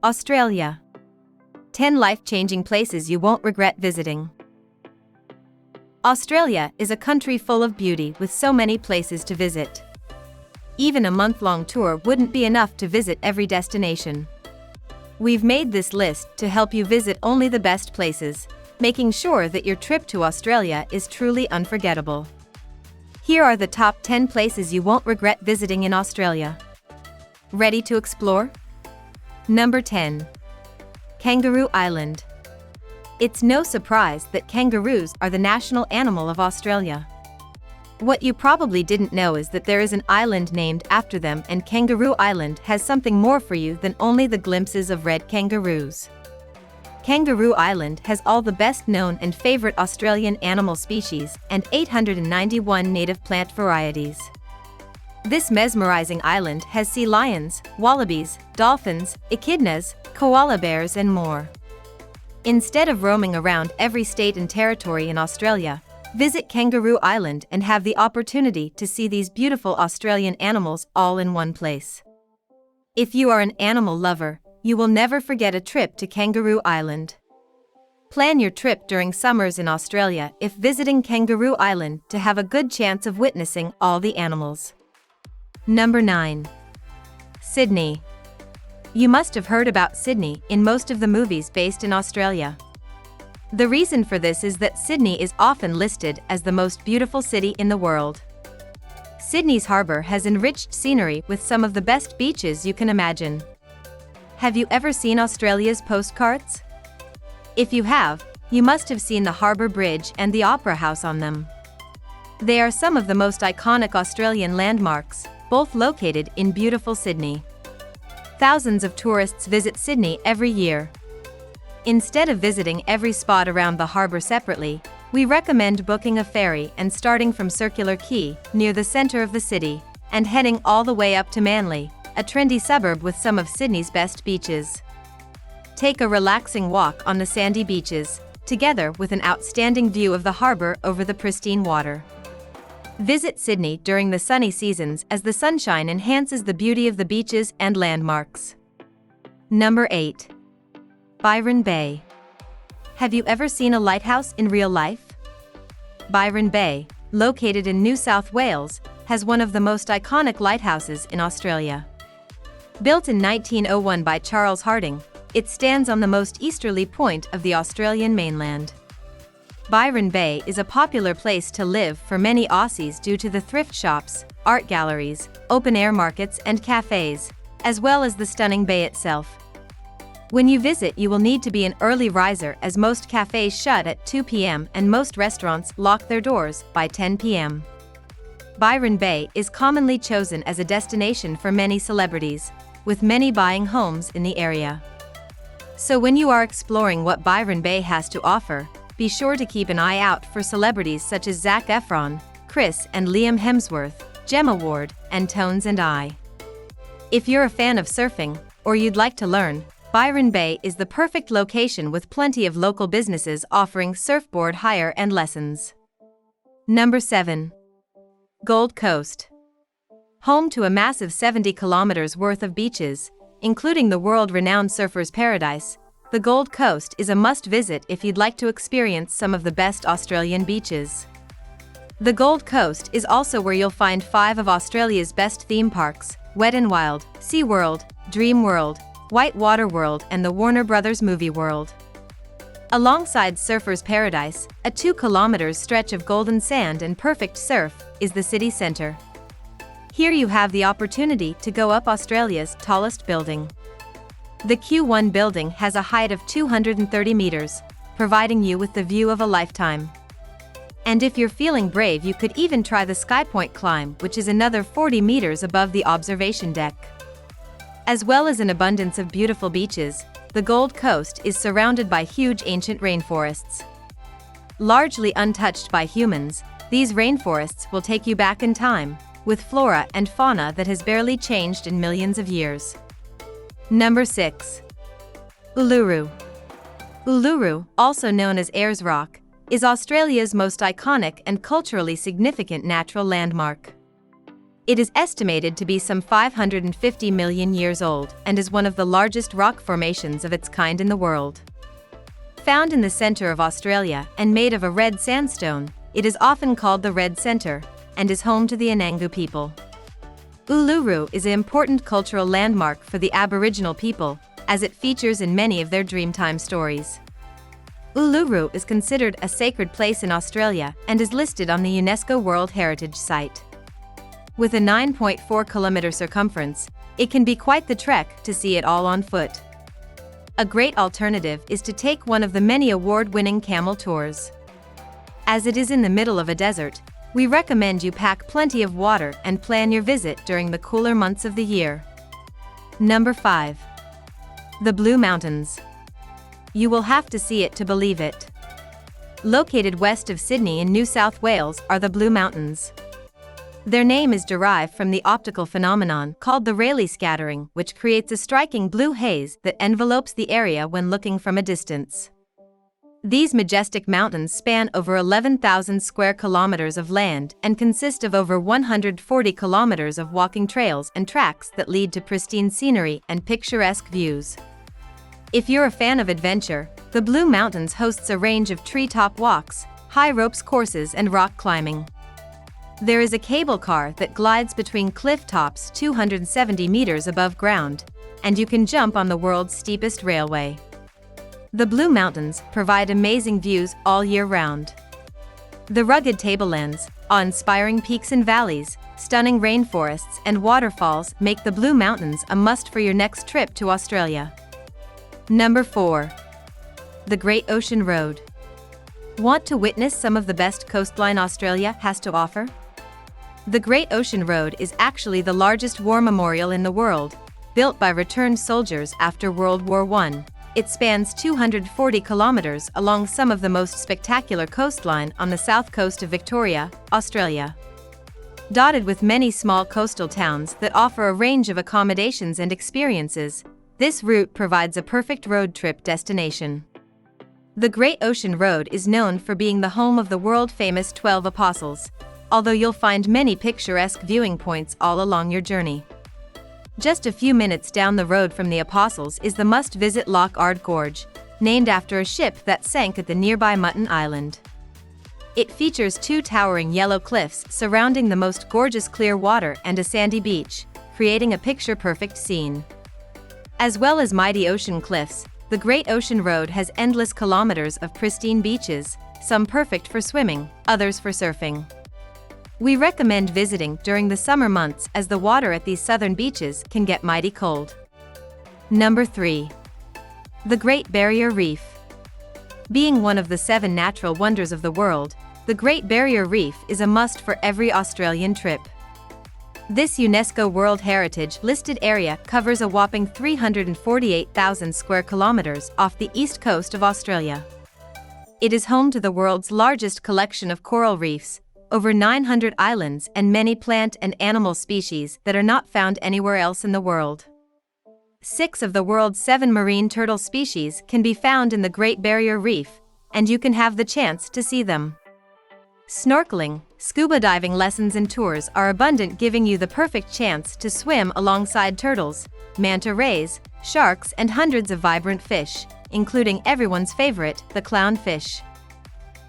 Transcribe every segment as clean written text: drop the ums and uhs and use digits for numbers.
Australia. 10 life-changing places you won't regret visiting. Australia is a country full of beauty with so many places to visit. Even a month-long tour wouldn't be enough to visit every destination. We've made this list to help you visit only the best places, making sure that your trip to Australia is truly unforgettable. Here are the top 10 places you won't regret visiting in Australia. Ready to explore? Number 10. Kangaroo Island. It's no surprise that kangaroos are the national animal of Australia. What you probably didn't know is that there is an island named after them, and Kangaroo Island has something more for you than only the glimpses of red kangaroos. Kangaroo Island has all the best known and favorite Australian animal species and 891 native plant varieties. This mesmerizing island has sea lions, wallabies, dolphins, echidnas, koala bears and more. Instead of roaming around every state and territory in Australia, visit Kangaroo Island and have the opportunity to see these beautiful Australian animals all in one place. If you are an animal lover, you will never forget a trip to Kangaroo Island. Plan your trip during summers in Australia if visiting Kangaroo Island to have a good chance of witnessing all the animals. Number 9. Sydney. You must have heard about Sydney in most of the movies based in Australia. The reason for this is that Sydney is often listed as the most beautiful city in the world. Sydney's harbour has enriched scenery with some of the best beaches you can imagine. Have you ever seen Australia's postcards? If you have, you must have seen the Harbour Bridge and the Opera House on them. They are some of the most iconic Australian landmarks, both located in beautiful Sydney. Thousands of tourists visit Sydney every year. Instead of visiting every spot around the harbour separately, we recommend booking a ferry and starting from Circular Quay, near the centre of the city, and heading all the way up to Manly, a trendy suburb with some of Sydney's best beaches. Take a relaxing walk on the sandy beaches, together with an outstanding view of the harbour over the pristine water. Visit Sydney during the sunny seasons as the sunshine enhances the beauty of the beaches and landmarks. Number 8. Byron Bay. Have you ever seen a lighthouse in real life? Byron Bay, located in New South Wales, has one of the most iconic lighthouses in Australia. Built in 1901 by Charles Harding, it stands on the most easterly point of the Australian mainland. Byron Bay is a popular place to live for many Aussies due to the thrift shops, art galleries, open-air markets and cafes, as well as the stunning bay itself. When you visit, you will need to be an early riser as most cafes shut at 2 p.m. and most restaurants lock their doors by 10 p.m. Byron Bay is commonly chosen as a destination for many celebrities, with many buying homes in the area. So when you are exploring what Byron Bay has to offer, be sure to keep an eye out for celebrities such as Zac Efron, Chris and Liam Hemsworth, Gemma Ward, and Tones and I. If you're a fan of surfing, or you'd like to learn, Byron Bay is the perfect location with plenty of local businesses offering surfboard hire and lessons. Number 7. Gold Coast. Home to a massive 70 kilometers worth of beaches, including the world-renowned Surfers' Paradise, the Gold Coast is a must-visit if you'd like to experience some of the best Australian beaches. The Gold Coast is also where you'll find 5 of Australia's best theme parks: Wet n Wild, SeaWorld, Dream World, White Water World and the Warner Brothers Movie World. Alongside Surfers' Paradise, a 2 kilometers stretch of golden sand and perfect surf, is the city centre. Here you have the opportunity to go up Australia's tallest building. The Q1 building has a height of 230 meters, providing you with the view of a lifetime. And if you're feeling brave, you could even try the Skypoint climb, which is another 40 meters above the observation deck. As well as an abundance of beautiful beaches, the Gold Coast is surrounded by huge ancient rainforests. Largely untouched by humans, these rainforests will take you back in time, with flora and fauna that has barely changed in millions of years. Number 6. Uluru. Uluru, also known as Ayers Rock, is Australia's most iconic and culturally significant natural landmark. It is estimated to be some 550 million years old and is one of the largest rock formations of its kind in the world. Found in the center of Australia and made of a red sandstone, it is often called the Red Center and is home to the Anangu people. Uluru is an important cultural landmark for the Aboriginal people, as it features in many of their Dreamtime stories. Uluru is considered a sacred place in Australia and is listed on the UNESCO World Heritage Site. With a 9.4-kilometer circumference, it can be quite the trek to see it all on foot. A great alternative is to take one of the many award-winning camel tours. As it is in the middle of a desert, we recommend you pack plenty of water and plan your visit during the cooler months of the year. Number 5. The Blue Mountains. You will have to see it to believe it. Located west of Sydney in New South Wales are the Blue Mountains. Their name is derived from the optical phenomenon called the Rayleigh scattering, which creates a striking blue haze that envelopes the area when looking from a distance. These majestic mountains span over 11,000 square kilometers of land and consist of over 140 kilometers of walking trails and tracks that lead to pristine scenery and picturesque views. If you're a fan of adventure, the Blue Mountains hosts a range of treetop walks, high ropes courses and rock climbing. There is a cable car that glides between cliff tops 270 meters above ground, and you can jump on the world's steepest railway. The Blue Mountains provide amazing views all year round. The rugged tablelands, awe-inspiring peaks and valleys, stunning rainforests and waterfalls make the Blue Mountains a must for your next trip to Australia. Number 4. The Great Ocean Road. Want to witness some of the best coastline Australia has to offer? The Great Ocean Road is actually the largest war memorial in the world, built by returned soldiers after World War I. It spans 240 kilometers along some of the most spectacular coastline on the south coast of Victoria, Australia. Dotted with many small coastal towns that offer a range of accommodations and experiences, this route provides a perfect road trip destination. The Great Ocean Road is known for being the home of the world-famous 12 Apostles, although you'll find many picturesque viewing points all along your journey. Just a few minutes down the road from the Apostles is the must-visit Loch Ard Gorge, named after a ship that sank at the nearby Mutton Island. It features 2 towering yellow cliffs surrounding the most gorgeous clear water and a sandy beach, creating a picture-perfect scene. As well as mighty ocean cliffs, the Great Ocean Road has endless kilometers of pristine beaches, some perfect for swimming, others for surfing. We recommend visiting during the summer months as the water at these southern beaches can get mighty cold. Number 3. The Great Barrier Reef. Being one of the 7 natural wonders of the world, the Great Barrier Reef is a must for every Australian trip. This UNESCO World Heritage listed area covers a whopping 348,000 square kilometers off the east coast of Australia. It is home to the world's largest collection of coral reefs, over 900 islands and many plant and animal species that are not found anywhere else in the world. 6 of the world's 7 marine turtle species can be found in the Great Barrier Reef, and you can have the chance to see them. Snorkeling, scuba diving lessons and tours are abundant, giving you the perfect chance to swim alongside turtles, manta rays, sharks and hundreds of vibrant fish, including everyone's favorite, the clownfish.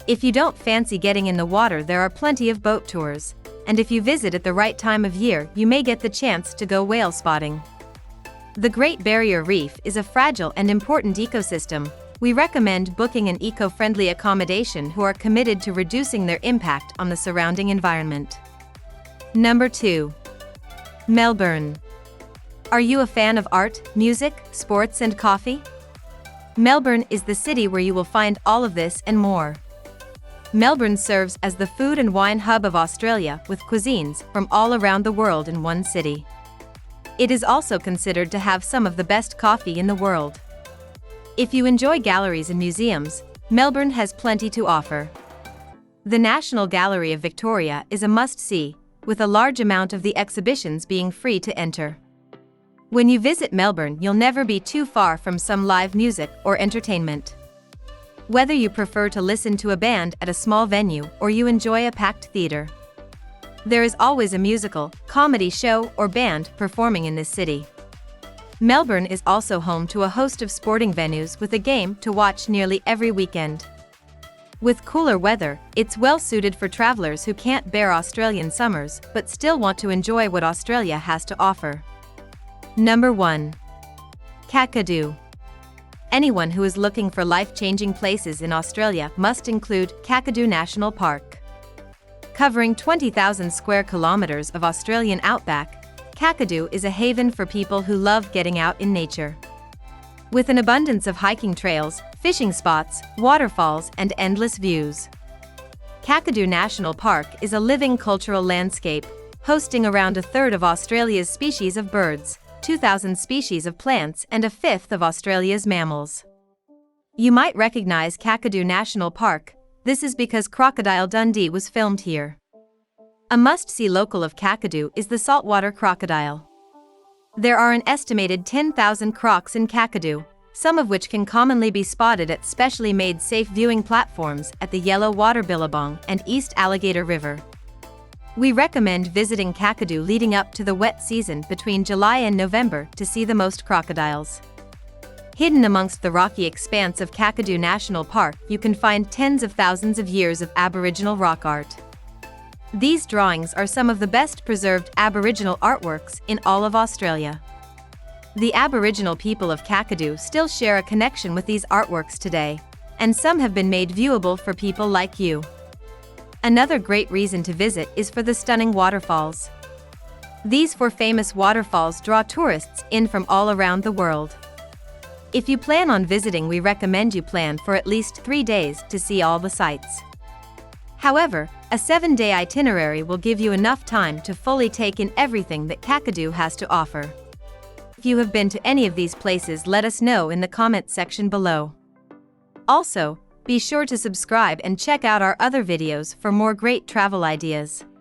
If you don't fancy getting in the water, there are plenty of boat tours, and if you visit at the right time of year, you may get the chance to go whale spotting. The Great Barrier Reef is a fragile and important ecosystem. We recommend booking an eco-friendly accommodation who are committed to reducing their impact on the surrounding environment. Number 2. Melbourne. Are you a fan of art, music, sports and coffee? Melbourne is the city where you will find all of this and more. Melbourne serves as the food and wine hub of Australia, with cuisines from all around the world in one city. It is also considered to have some of the best coffee in the world. If you enjoy galleries and museums, Melbourne has plenty to offer. The National Gallery of Victoria is a must-see, with a large amount of the exhibitions being free to enter. When you visit Melbourne, you'll never be too far from some live music or entertainment. Whether you prefer to listen to a band at a small venue or you enjoy a packed theater, There is always a musical, comedy show, or band performing in this city. Melbourne is also home to a host of sporting venues with a game to watch nearly every weekend. With cooler weather, it's well suited for travelers who can't bear Australian summers but still want to enjoy what Australia has to offer. Number 1. Kakadu. Anyone who is looking for life-changing places in Australia must include Kakadu National Park. Covering 20,000 square kilometers of Australian outback, Kakadu is a haven for people who love getting out in nature. With an abundance of hiking trails, fishing spots, waterfalls, and endless views. Kakadu National Park is a living cultural landscape, hosting around a third of Australia's species of birds, 2,000 species of plants, and a fifth of Australia's mammals. You might recognize Kakadu National Park. This is because Crocodile Dundee was filmed here. A must-see local of Kakadu is the saltwater crocodile. There are an estimated 10,000 crocs in Kakadu, some of which can commonly be spotted at specially made safe viewing platforms at the Yellow Water Billabong and East Alligator River. We recommend visiting Kakadu leading up to the wet season between July and November to see the most crocodiles. Hidden amongst the rocky expanse of Kakadu National Park, you can find tens of thousands of years of Aboriginal rock art. These drawings are some of the best preserved Aboriginal artworks in all of Australia. The Aboriginal people of Kakadu still share a connection with these artworks today, and some have been made viewable for people like you. Another great reason to visit is for the stunning waterfalls. These 4 famous waterfalls draw tourists in from all around the world. If you plan on visiting, we recommend you plan for at least 3 days to see all the sights. However, a 7-day itinerary will give you enough time to fully take in everything that Kakadu has to offer. If you have been to any of these places, let us know in the comment section below. Also, be sure to subscribe and check out our other videos for more great travel ideas.